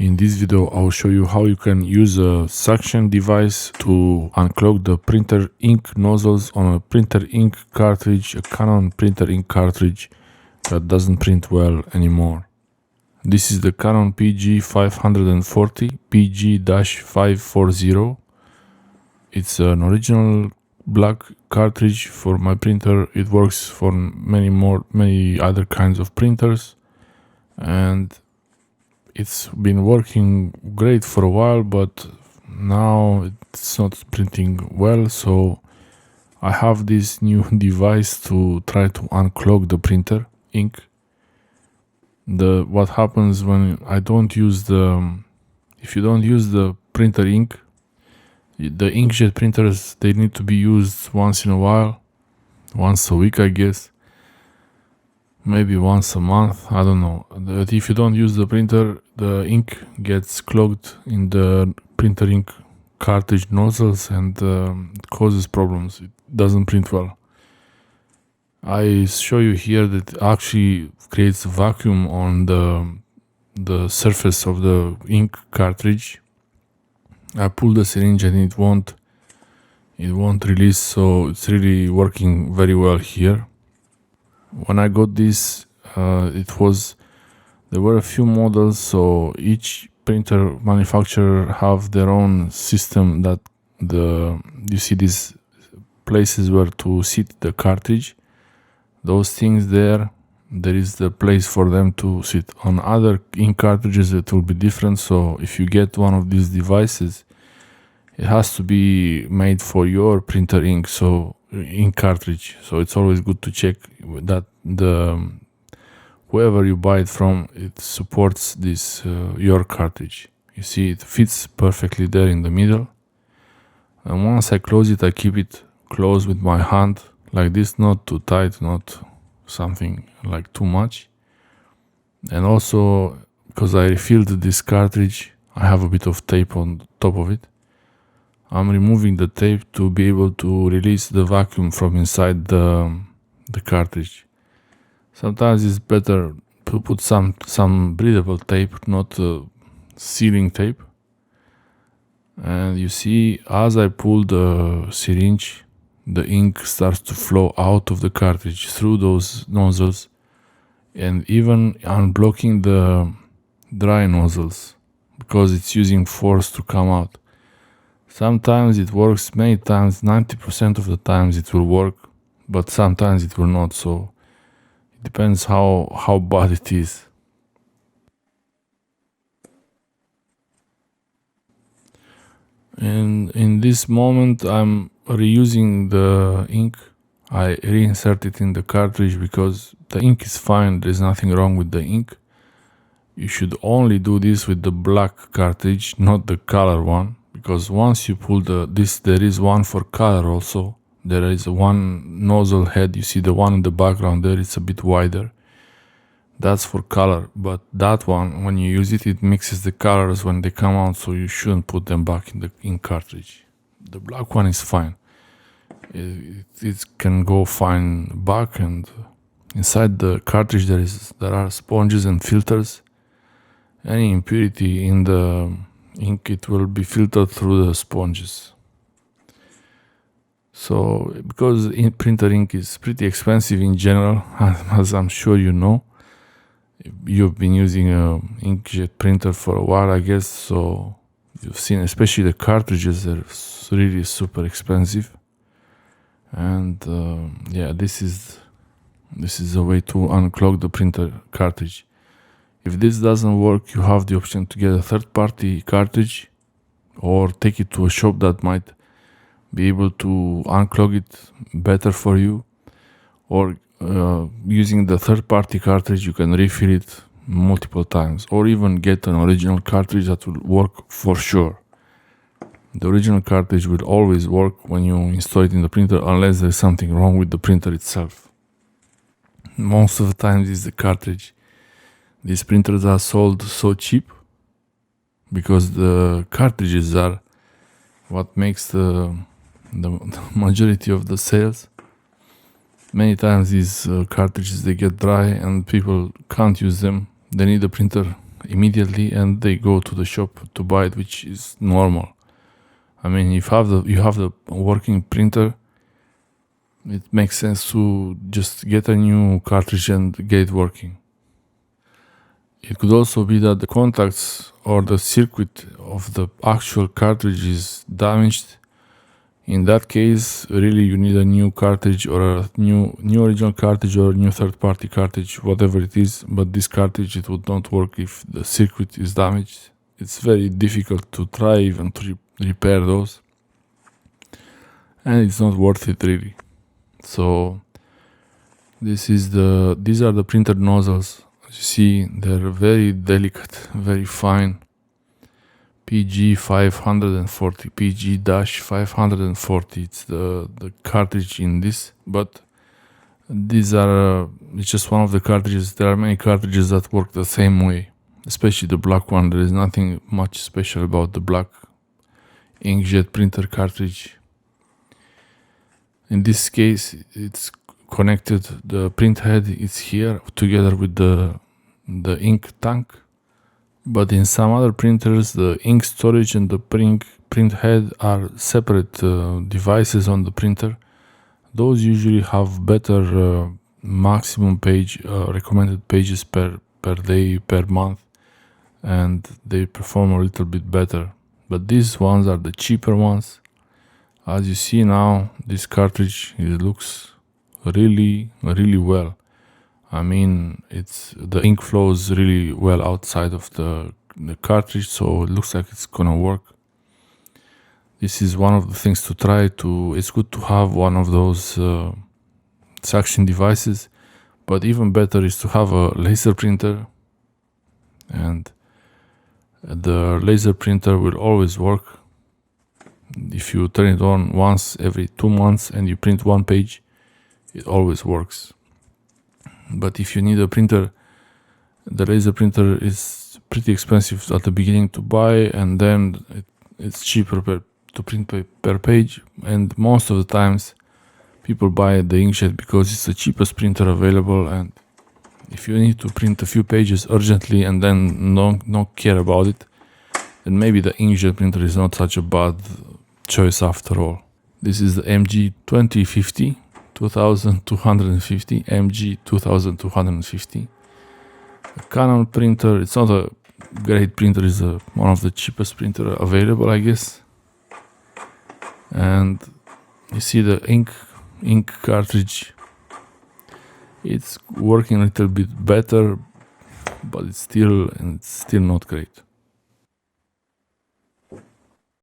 In this video, I'll show you how you can use a suction device to unclog the printer ink nozzles on a printer ink cartridge, a Canon printer ink cartridge that doesn't print well anymore. This is the Canon PG540 PG-540. It's an original black cartridge for my printer. It works for many other kinds of printers, and it's been working great for a while, but now it's not printing well, so I have this new device to try to unclog the printer ink. What happens when I don't use if you don't use the printer ink, the inkjet printers, they need to be used once in a while, once a week I guess, maybe once a month, I don't know. But if you don't use the printer, the ink gets clogged in the printer ink cartridge nozzles and it causes problems. It doesn't print well. I show you here that it actually creates a vacuum on the surface of the ink cartridge. I pull the syringe and it won't release, so it's really working very well here. When I got this, there were a few models, so each printer manufacturer have their own system that you see these places where to sit the cartridge. Those things there is the place for them to sit. On other ink cartridges it will be different, so if you get one of these devices, it has to be made for your printer ink, so ink cartridge. So it's always good to check that whoever you buy it from, it supports this your cartridge. You see, it fits perfectly there in the middle. And once I close it, I keep it closed with my hand like this, not too tight, not something like too much. And also, because I refilled this cartridge, I have a bit of tape on top of it. I'm removing the tape to be able to release the vacuum from inside the cartridge. Sometimes it's better to put some breathable tape, not sealing tape. And you see, as I pull the syringe, the ink starts to flow out of the cartridge through those nozzles, and even unblocking the dry nozzles because it's using force to come out. Sometimes it works, many times, 90% of the times it will work, but sometimes it will not, so it depends how bad it is. And in this moment I'm reusing the ink. I reinsert it in the cartridge because the ink is fine, there's nothing wrong with the ink. You should only do this with the black cartridge, not the color one, because once you pull there is one for color also. There is one nozzle head, you see the one in the background there, it's a bit wider. That's for color, but that one, when you use it, it mixes the colors when they come out, so you shouldn't put them back in the ink cartridge. The black one is fine. It can go fine back, and inside the cartridge there are sponges and filters. Any impurity in the ink, it will be filtered through the sponges. So, because printer ink is pretty expensive in general, as I'm sure you know, you've been using an inkjet printer for a while, I guess, so you've seen, especially the cartridges, they're really super expensive. And yeah, this is a way to unclog the printer cartridge. If this doesn't work, you have the option to get a third-party cartridge or take it to a shop that might be able to unclog it better for you. Or using the third-party cartridge, you can refill it multiple times, or even get an original cartridge that will work for sure. The original cartridge will always work when you install it in the printer, unless there's something wrong with the printer itself. Most of the time it's the cartridge. These printers are sold so cheap because the cartridges are what makes the majority of the sales. Many times these cartridges, they get dry and people can't use them. They need a printer immediately and they go to the shop to buy it, which is normal. I mean, if you have the working printer, it makes sense to just get a new cartridge and get it working. It could also be that the contacts or the circuit of the actual cartridge is damaged. In that case, really you need a new cartridge or a new original cartridge or a new third-party cartridge, whatever it is. But this cartridge, it would not work if the circuit is damaged. It's very difficult to try even to repair those, and it's not worth it really. So these are the printer nozzles. As you see, they're very delicate, very fine. PG 540, PG-540. It's the cartridge in this, but these are it's just one of the cartridges. There are many cartridges that work the same way, especially the black one. There is nothing much special about the black inkjet printer cartridge. In this case, it's connected. The print head is here together with the ink tank. But in some other printers, the ink storage and the print head are separate devices on the printer. Those usually have better maximum page recommended pages per day, per month, and they perform a little bit better. But these ones are the cheaper ones. As you see now, this cartridge, it looks really well. I mean, the ink flows really well outside of the cartridge, so it looks like it's gonna work. This is one of the things to try. It's good to have one of those suction devices, but even better is to have a laser printer, and the laser printer will always work. If you turn it on once every 2 months and you print one page, it always works. But if you need a printer, the laser printer is pretty expensive at the beginning to buy, and then it's cheaper to print per page. And most of the times people buy the inkjet because it's the cheapest printer available. And if you need to print a few pages urgently and then not care about it, then maybe the inkjet printer is not such a bad choice after all. This is the MG 2250 MG 2250. A Canon printer. It's not a great printer, it's one of the cheapest printer available, I guess. And you see the ink cartridge. It's working a little bit better, but it's still not great.